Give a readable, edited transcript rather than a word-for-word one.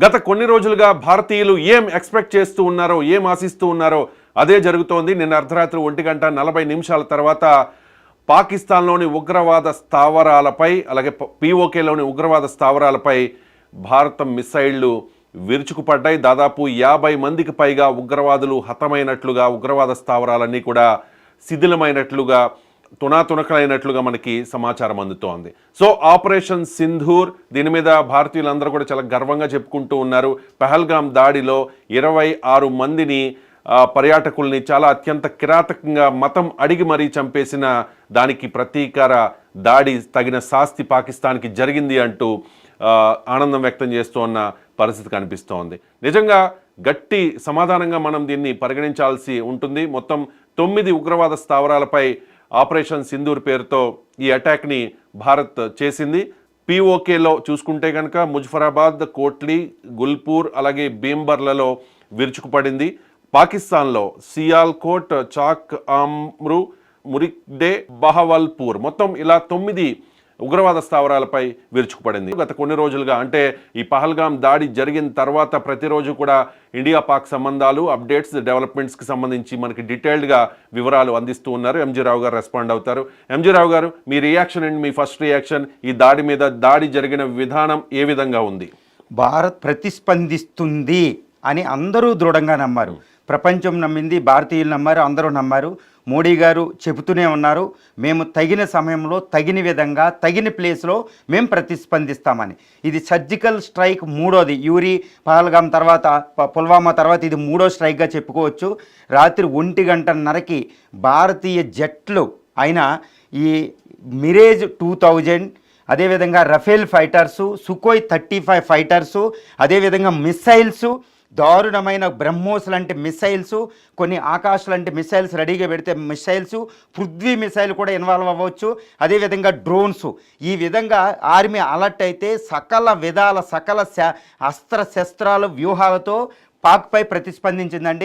గత కొన్ని రోజులుగా భారతీయులు ఏం ఎక్స్పెక్ట్ చేస్తూ ఉన్నారో, ఏం ఆశిస్తూ ఉన్నారో అదే జరుగుతోంది. నిన్న అర్ధరాత్రి 1:40 తర్వాత పాకిస్తాన్లోని ఉగ్రవాద స్థావరాలపై, అలాగే పీఓకేలోని ఉగ్రవాద స్థావరాలపై భారత మిసైళ్లు విరుచుకుపడ్డాయి. దాదాపు 50 మందికి పైగా ఉగ్రవాదులు హతమైనట్లుగా, ఉగ్రవాద స్థావరాలన్నీ కూడా శిథిలమైనట్లుగా, తునాతునకలైనట్లుగా మనకి సమాచారం అందుతోంది. సో ఆపరేషన్ సింధూర్, దీని మీద భారతీయులందరూ కూడా చాలా గర్వంగా చెప్పుకుంటూ ఉన్నారు. పహల్గామ్ దాడిలో 26 మందిని పర్యాటకుల్ని చాలా అత్యంత కిరాతకంగా మతం అడిగి మరీ చంపేసిన దానికి ప్రతీకార దాడి, తగిన శాస్తి పాకిస్తాన్కి జరిగింది అంటూ ఆనందం వ్యక్తం చేస్తూ ఉన్న పరిస్థితి కనిపిస్తోంది. నిజంగా గట్టి సమాధానంగా మనం దీన్ని పరిగణించాల్సి ఉంటుంది. మొత్తం 9 ఉగ్రవాద స్థావరాలపై ఆపరేషన్ సింధూర్ పేరుతో ఈ అటాక్ని భారత్ చేసింది. పీఓకేలో చూసుకుంటే కనుక ముజఫరాబాద్, కోట్లీ, గుల్పూర్, అలాగే భీంబర్లలో విరుచుకుపడింది. పాకిస్తాన్లో సియాల్కోట్, చాక్ ఆమ్రు, మురిక్డే, బహవల్పూర్, మొత్తం ఇలా 9 ఉగ్రవాద స్థావరాలపై విరుచుకుపడింది. గత కొన్ని రోజులుగా, అంటే ఈ పహల్గామ్ దాడి జరిగిన తర్వాత ప్రతిరోజు కూడా ఇండియా పాక్ సంబంధాలు, అప్డేట్స్, డెవలప్మెంట్స్కి సంబంధించి మనకి డీటెయిల్డ్గా వివరాలు అందిస్తూ ఉన్నారు. ఎంజీ రావు గారు రెస్పాండ్ అవుతారు. ఎంజీ రావు గారు, మీ రియాక్షన్ అండ్ మీ ఫస్ట్ రియాక్షన్, ఈ దాడి మీద, దాడి జరిగిన విధానం ఏ విధంగా ఉంది? భారత్ ప్రతిస్పందిస్తుంది అని అందరూ దృఢంగా నమ్మారు. ప్రపంచం నమ్మింది, భారతీయులు నమ్మారు, అందరూ నమ్మారు. మోడీ గారు చెబుతూనే ఉన్నారు, మేము తగిన సమయంలో, తగిన విధంగా, తగిన ప్లేస్లో మేము ప్రతిస్పందిస్తామని. ఇది సర్జికల్ స్ట్రైక్ మూడోది. యూరి, పహల్గామ్ తర్వాత, పుల్వామా తర్వాత ఇది మూడో స్ట్రైక్గా చెప్పుకోవచ్చు. రాత్రి 1:30కి భారతీయ జట్లు అయిన ఈ మిరేజ్ 2000, అదేవిధంగా రఫేల్ ఫైటర్సు, సుఖోయ్ 35 ఫైటర్సు, అదేవిధంగా మిస్సైల్సు, దారుణమైన బ్రహ్మోస్ లాంటి మిసైల్స్, కొన్ని ఆకాశ్ లాంటి మిసైల్స్ రెడీగా పెడితే మిసైల్స్, పృథ్వీ మిసైల్ కూడా ఇన్వాల్వ్ అవ్వచ్చు, అదేవిధంగా డ్రోన్స్. ఈ విధంగా ఆర్మీ అలర్ట్ అయితే సకల విధాల, సకల అస్త్ర శస్త్రాలు, వ్యూహాలతో పాక్పై ప్రతిస్పందించిందండి.